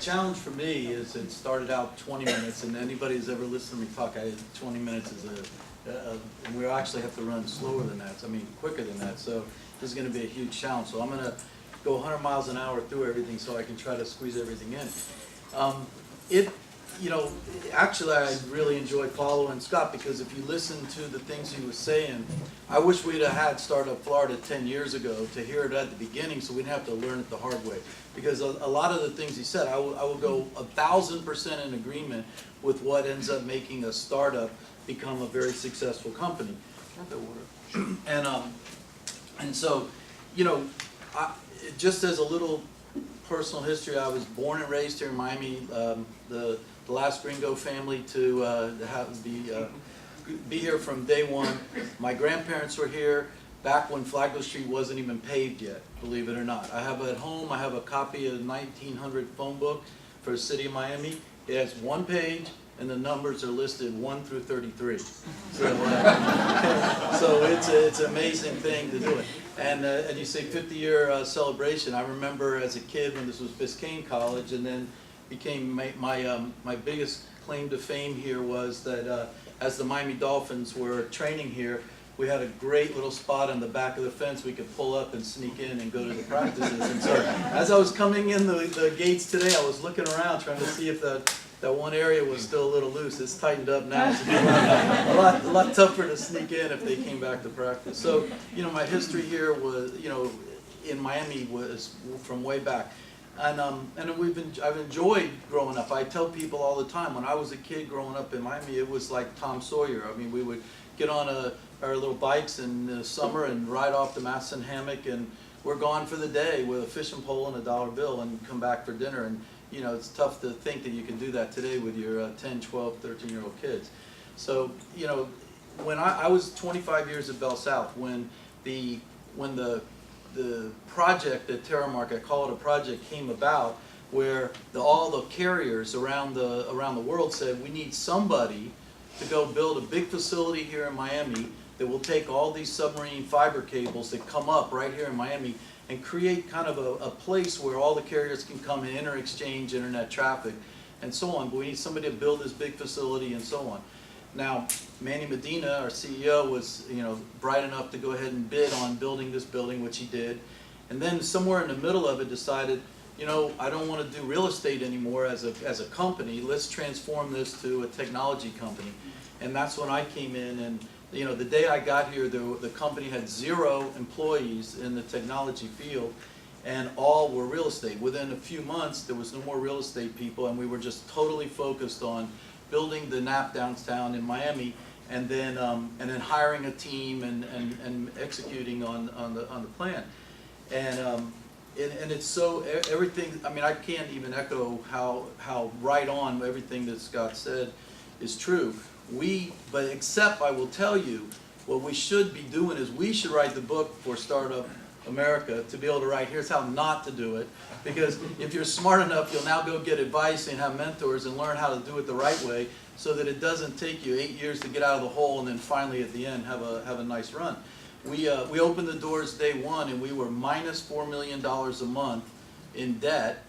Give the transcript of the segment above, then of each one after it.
challenge for me is it started out 20 minutes, and anybody who's ever listened to me talk, 20 minutes is and we actually have to run slower than that, quicker than that, so this is going to be a huge challenge. So I'm going to go 100 miles an hour through everything so I can try to squeeze everything in. Actually I really enjoyed following Scott, because if you listen to the things he was saying, I wish we'd have had StartUp Florida 10 years ago to hear it at the beginning so we didn't have to learn it the hard way. Because a lot of the things he said, I will go 1,000% in agreement with what ends up making a startup become a very successful company. And so, just as a little personal history, I was born and raised here in Miami, the last gringo family to be here from day one. My grandparents were here back when Flagler Street wasn't even paved yet, believe it or not. I have at home, I have a copy of the 1900 phone book for the city of Miami. It has one page, and the numbers are listed 1 through 33. So it's an amazing thing to do it. And you say 50-year celebration. I remember as a kid when this was Biscayne College, and then became my biggest claim to fame here was that as the Miami Dolphins were training here, we had a great little spot on the back of the fence we could pull up and sneak in and go to the practices. And so as I was coming in the gates today, I was looking around trying to see if that one area was still a little loose. It's tightened up now. It's a lot tougher to sneak in if they came back to practice. So, my history here was, in Miami was from way back. And I've enjoyed growing up. I tell people all the time, when I was a kid growing up in Miami, it was like Tom Sawyer. We would get on our little bikes in the summer and ride off the Masson hammock, and we're gone for the day with a fishing pole and a dollar bill and come back for dinner. And it's tough to think that you can do that today with your 10, 12, 13-year-old kids. So, when I was 25 years at Bell South, when the project at Terramark, I call it a project, came about, where all the carriers around the world said, we need somebody to go build a big facility here in Miami that will take all these submarine fiber cables that come up right here in Miami and create kind of a place where all the carriers can come and interexchange internet traffic and so on. But we need somebody to build this big facility and so on. Now, Manny Medina, our CEO, was bright enough to go ahead and bid on building this building, which he did. And then somewhere in the middle of it decided, I don't want to do real estate anymore as a company. Let's transform this to a technology company. And that's when I came in, and the day I got here, the company had 0 employees in the technology field, and all were real estate. Within a few months, there was no more real estate people, and we were just totally focused on building the NAP downtown in Miami, and then hiring a team and executing on the plan. And it's so everything. I can't even echo how right on everything that Scott said is true. But except I will tell you, what we should be doing is we should write the book for Startup America to be able to write, here's how not to do it. Because if you're smart enough, you'll now go get advice and have mentors and learn how to do it the right way, so that it doesn't take you 8 years to get out of the hole and then finally at the end have a nice run. We opened the doors day one, and we were minus $4 million a month in debt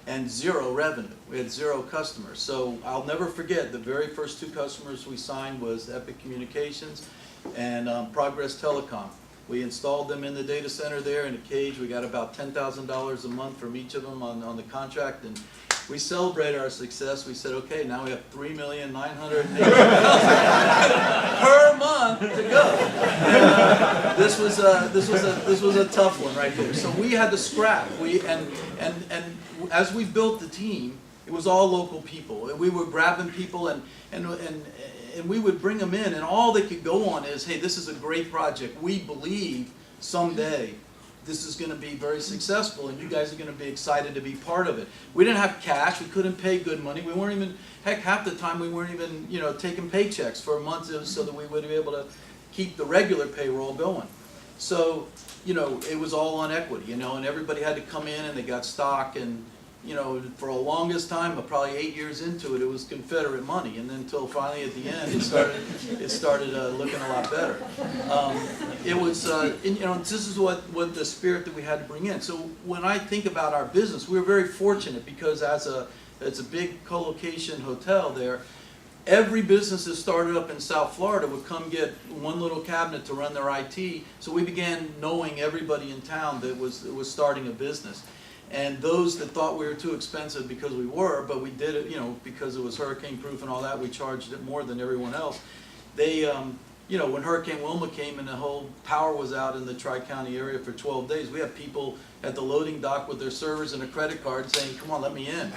and 0 revenue. We had 0 customers. So I'll never forget, the very first 2 customers we signed was Epic Communications and Progress Telecom. We installed them in the data center there in a cage. We got about $10,000 a month from each of them on the contract, and we celebrated our success. We said, okay, now we have $3,980,000 per month to go. And, this was a tough one right there. So we had to scrap. And as we built the team, it was all local people. We were grabbing people and we would bring them in, and all they could go on is, hey, this is a great project. We believe someday this is going to be very successful, and you guys are going to be excited to be part of it. We didn't have cash. We couldn't pay good money. We weren't even, heck, half the time we weren't even, taking paychecks for a month so that we would be able to keep the regular payroll going. So, it was all on equity, and everybody had to come in and they got stock, and for the longest time, probably 8 years into it, it was Confederate money, and then until finally at the end, it started looking a lot better. It was, this is what the spirit that we had to bring in. So when I think about our business, we were very fortunate because it's a big co-location hotel there. Every business that started up in South Florida would come get one little cabinet to run their IT. So we began knowing everybody in town that was starting a business. And those that thought we were too expensive, because we were, but we did it, because it was hurricane proof and all that, we charged it more than everyone else. They, when Hurricane Wilma came and the whole power was out in the Tri-County area for 12 days, we had people at the loading dock with their servers and a credit card saying, "Come on, let me in."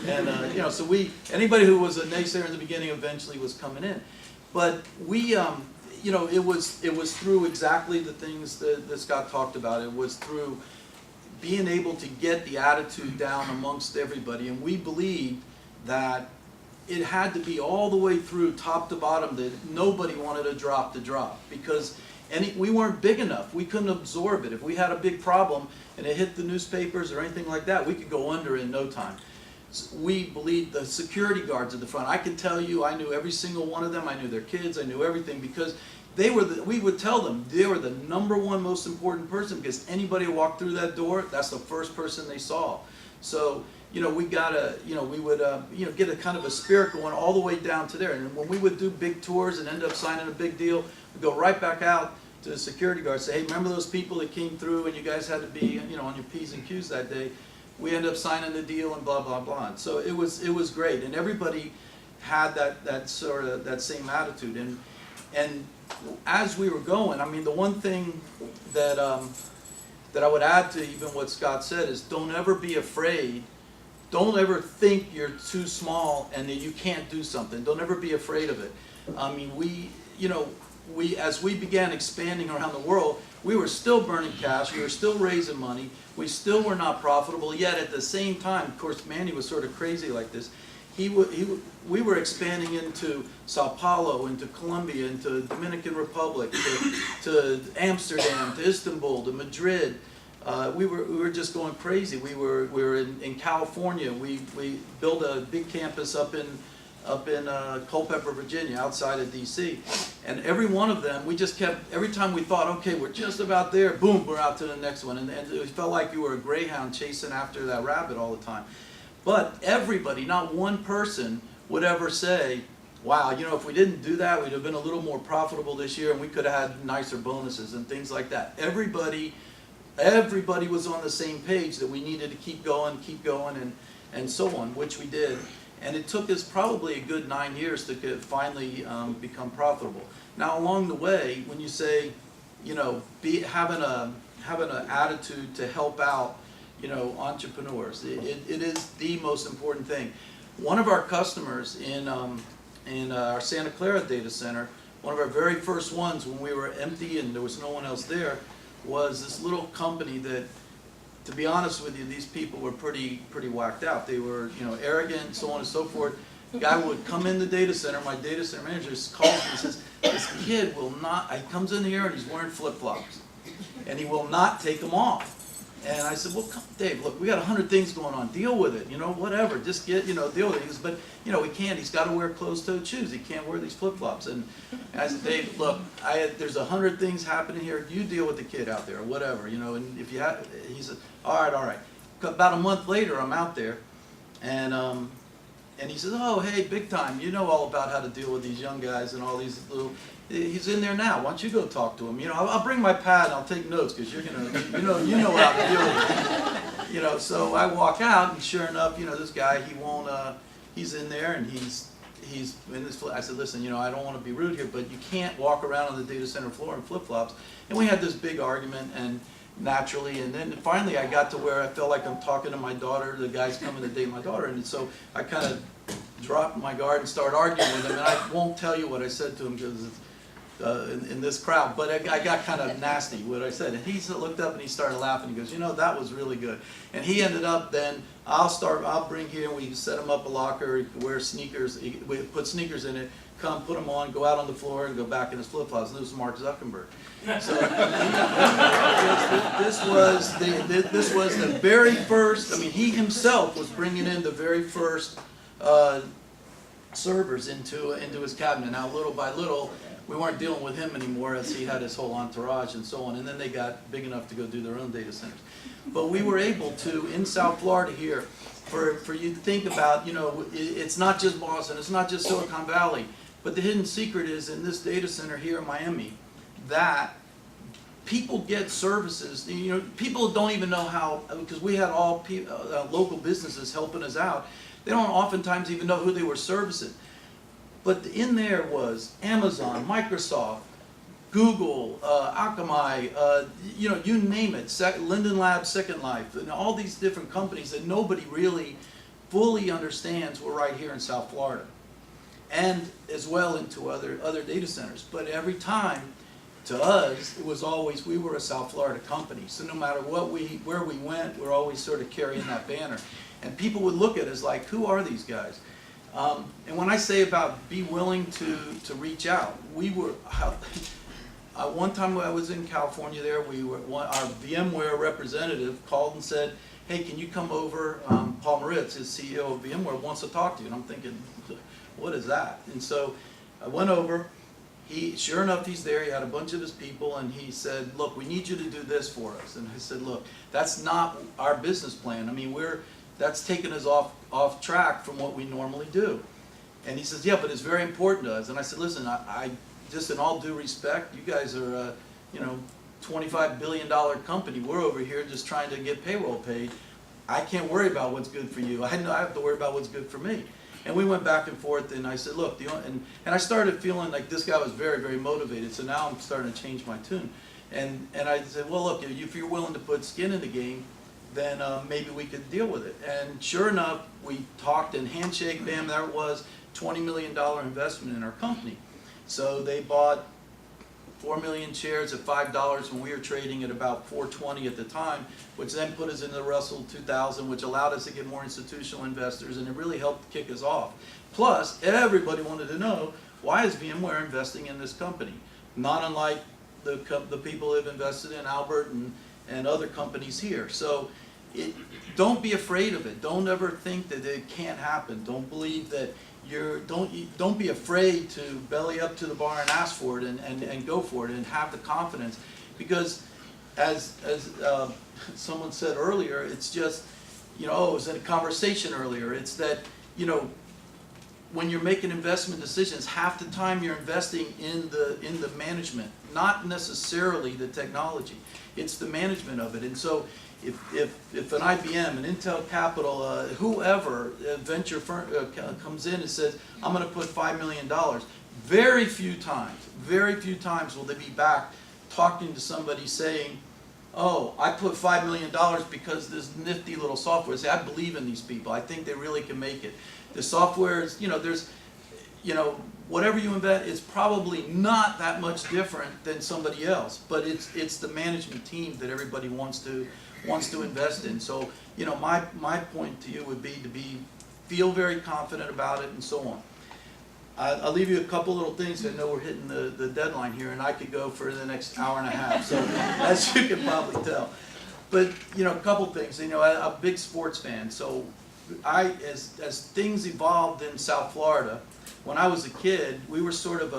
And so anybody who was a naysayer in the beginning eventually was coming in. But we, it was through exactly the things that Scott talked about. It was through being able to get the attitude down amongst everybody, and we believed that it had to be all the way through, top to bottom, that nobody wanted to drop because we weren't big enough. We couldn't absorb it. If we had a big problem and it hit the newspapers or anything like that, we could go under in no time. So we believed the security guards at the front. I can tell you, I knew every single one of them. I knew their kids. I knew everything because we would tell them they were the #1 most important person, because anybody who walked through that door, that's the first person they saw. So, we gotta, we would, get a kind of a spirit going all the way down to there. And when we would do big tours and end up signing a big deal, we'd go right back out to the security guards, say, "Hey, remember those people that came through and you guys had to be, on your P's and Q's that day? We end up signing the deal," and blah, blah, blah. And so it was great. And everybody had that same attitude. And as we were going, the one thing that I would add to even what Scott said is, don't ever be afraid. Don't ever think you're too small and that you can't do something. Don't ever be afraid of it. As we began expanding around the world, we were still burning cash. We were still raising money. We still were not profitable. Yet at the same time, of course, Manny was sort of crazy like this. We were expanding into Sao Paulo, into Colombia, into Dominican Republic, to Amsterdam, to Istanbul, to Madrid. We were just going crazy. We were in California. We built a big campus up in Culpeper, Virginia, outside of D.C. And every one of them, we just kept, every time we thought, okay, we're just about there, boom, we're out to the next one. And it felt like you were a greyhound chasing after that rabbit all the time. But everybody, not one person, would ever say, "Wow, if we didn't do that, we'd have been a little more profitable this year and we could have had nicer bonuses," and things like that. Everybody was on the same page that we needed to keep going, and so on, which we did. And it took us probably a good 9 years to finally become profitable. Now, along the way, when you say, having an attitude to help out, entrepreneurs, it is the most important thing. One of our customers in our Santa Clara data center, one of our very first ones when we were empty and there was no one else there, was this little company that, to be honest with you, these people were pretty whacked out. They were, arrogant, so on and so forth. The guy would come in the data center, my data center manager calls me and says, "This kid will not," he comes in here and he's wearing flip-flops, and he will not take them off. And I said, "Well, Dave, look, we got 100 things going on. Deal with it, whatever. Just deal with it." He goes, "But, he can't. He's got to wear closed-toed shoes. He can't wear these flip-flops." And I said, "Dave, look, there's 100 things happening here. You deal with the kid out there, or whatever, And if you have," he said, all right. About a month later, I'm out there, and he says, "Oh, hey, big time. You know all about how to deal with these young guys and all these little." He's in there now. Why don't you go talk to him? I'll bring my pad and I'll take notes because you're gonna, you know how to deal with it. So I walk out and sure enough, this guy, he won't. He's in there and he's in this. I said, "Listen, I don't want to be rude here, but you can't walk around on the data center floor in flip-flops." And we had this big argument, and naturally, and then finally I got to where I felt like I'm talking to my daughter. The guy's coming to date my daughter, and so I kind of dropped my guard and started arguing with him. And I won't tell you what I said to him because it's in this crowd, but I got kind of nasty what I said, and he looked up and he started laughing. He goes, "That was really good." And he ended up then, I'll bring here, we set him up a locker, he could wear sneakers, we put sneakers in it, come put them on, go out on the floor and go back in his flip-flops. And this was Mark Zuckerberg. So this this was the very first. I mean, he himself was bringing in the very first servers into his cabinet. Now, little by little, we weren't dealing with him anymore as he had his whole entourage and so on. And then they got big enough to go do their own data centers. But we were able to, in South Florida here, for you to think about, you know, it's not just Boston, it's not just Silicon Valley, but the hidden secret is in this data center here in Miami that people get services. You know, people don't even know how, because we had all local businesses helping us out. They don't oftentimes even know who they were servicing. But in there was Amazon, Microsoft, Google, Akamai, you know, you name it, Linden Labs, Second Life, and all these different companies that nobody really fully understands were right here in South Florida, and as well into other data centers. But every time, to us, it was always, we were a South Florida company. So no matter where we went, we're always sort of carrying that banner. And people would look at us like, who are these guys? And when I say about be willing to reach out, we were, one time I was in California there, our VMware representative called and said, hey, can you come over? Paul Moritz, his CEO of VMware, wants to talk to you. And I'm thinking, what is that? And so I went over. Sure enough, he's there. He had a bunch of his people, and he said, look, we need you to do this for us. And I said, look, that's not our business plan. I mean, that's taken us off track from what we normally do. And he says, yeah, but it's very important to us. And I said, listen, I just in all due respect, you guys are a, you know, $25 billion company. We're over here just trying to get payroll paid. I can't worry about what's good for you. I have to worry about what's good for me. And we went back and forth, and I said, look, and I started feeling like this guy was very, very motivated. So now I'm starting to change my tune. And I said, well, look, if you're willing to put skin in the game, then maybe we could deal with it. And sure enough, we talked, and handshake, bam, there it was, $20 million investment in our company. So they bought 4 million shares at $5 when we were trading at about $4.20 at the time, which then put us into the Russell 2000, which allowed us to get more institutional investors, and it really helped kick us off. Plus, everybody wanted to know, why is VMware investing in this company? Not unlike the people who have invested in Albert and other companies here. So don't be afraid of it. Don't ever think that it can't happen. Don't believe that don't be afraid to belly up to the bar and ask for it and go for it and have the confidence, because as someone said earlier, it's just, you know, it was in a conversation earlier, it's that, you know, when you're making investment decisions, half the time you're investing in the management, not necessarily the technology. It's the management of it. And so if an IBM, an Intel Capital, whoever, a venture firm comes in and says, I'm going to put $5 million, very few times will they be back talking to somebody saying, oh, I put $5 million because this nifty little software. Say, I believe in these people. I think they really can make it. The software is, you know, there's, you know, whatever you invent, it's probably not that much different than somebody else, but it's the management team that everybody wants to invest in. So, you know, my point to you would be to feel very confident about it and so on. I'll leave you a couple little things. I know we're hitting the deadline here, and I could go for the next hour and a half, so as you can probably tell. But, you know, a couple things. You know, I'm a big sports fan, so as things evolved in South Florida, when I was a kid, we were sort of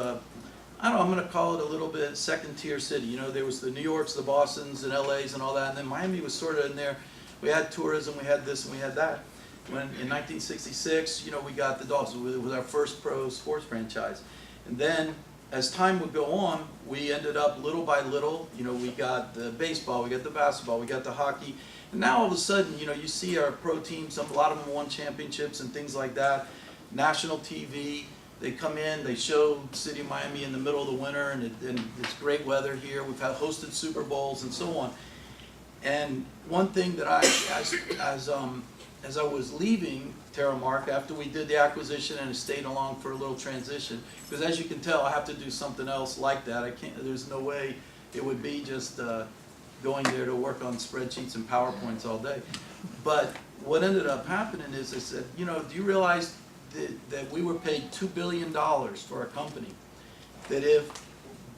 I don't know, I'm going to call it a little bit second-tier city. You know, there was the New Yorks, the Bostons, and LAs and all that, and then Miami was sort of in there. We had tourism, we had this, and we had that. When in 1966, you know, we got the Dolphins. It was our first pro sports franchise. And then, as time would go on, we ended up little by little, you know, we got the baseball, we got the basketball, we got the hockey. And now all of a sudden, you know, you see our pro teams, a lot of them won championships and things like that. National TV, they come in, they show the city of Miami in the middle of the winter, and it's great weather here. We've had hosted Super Bowls and so on. And one thing that as I was leaving Terramark after we did the acquisition and stayed along for a little transition, because as you can tell, I have to do something else like that. I can't. There's no way it would be just going there to work on spreadsheets and PowerPoints all day. But what ended up happening is I said, you know, do you realize that we were paid $2 billion for a company? That if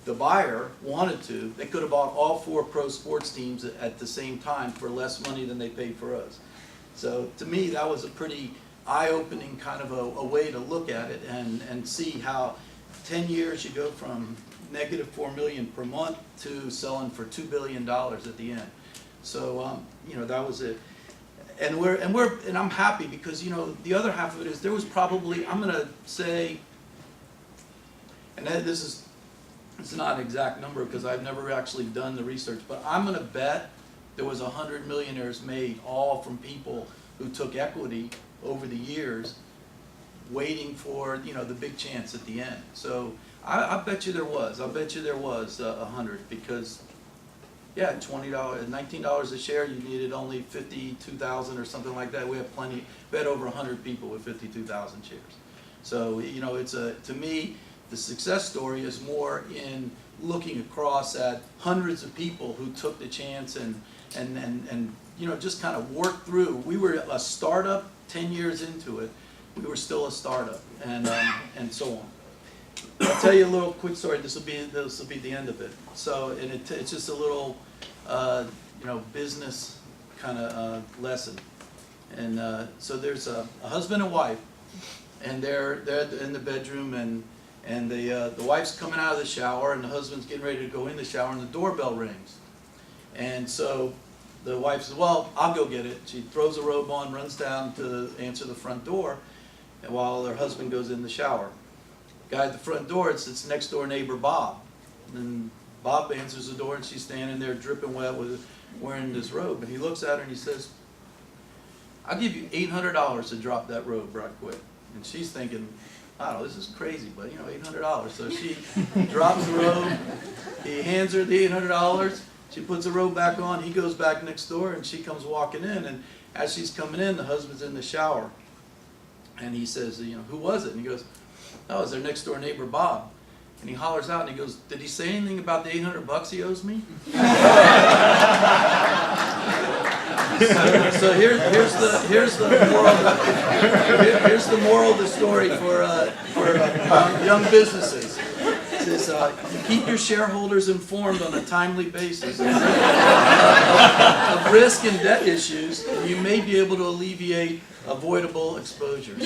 the buyer wanted to, they could have bought all 4 pro sports teams at the same time for less money than they paid for us. So to me, that was a pretty eye-opening kind of a way to look at it and see how 10 years you go from negative $4 million per month to selling for $2 billion at the end. So you know, that was it. And I'm happy because, you know, the other half of it is there was probably, I'm going to say, and this is not an exact number because I've never actually done the research, but I'm going to bet there was 100 millionaires made, all from people who took equity over the years, waiting for, you know, the big chance at the end. So I bet you there was. I bet you there was 100 because, yeah, $20, $19 a share, you needed only 52,000 or something like that. We have plenty. We had over 100 people with 52,000 shares. So, you know, it's to me, the success story is more in looking across at hundreds of people who took the chance and you know, just kind of worked through. We were a startup 10 years into it. We were still a startup, and so on. I'll tell you a little quick story. This will be the end of it. So, and it's just a little you know, business kind of lesson. And so there's a husband and wife, and they're in the bedroom, and the wife's coming out of the shower, and the husband's getting ready to go in the shower, and the doorbell rings. And so the wife says, "Well, I'll go get it." She throws a robe on, runs down to answer the front door, and while her husband goes in the shower. The guy at the front door, it's next door neighbor Bob. And Bob answers the door, and she's standing there dripping wet wearing this robe. And he looks at her and he says, "I'll give you $800 to drop that robe right quick." And she's thinking, "I don't know, this is crazy, but you know, $800. So she drops the robe. He hands her the $800. She puts the robe back on. He goes back next door, and she comes walking in. And as she's coming in, the husband's in the shower. And he says, "You know, who was it?" And he goes, "Oh, it's their next door neighbor, Bob." And he hollers out and he goes, "Did he say anything about the $800 he owes me?" So here's the moral of the story for young businesses. It says, keep your shareholders informed on a timely basis of risk and debt issues, and you may be able to alleviate avoidable exposures.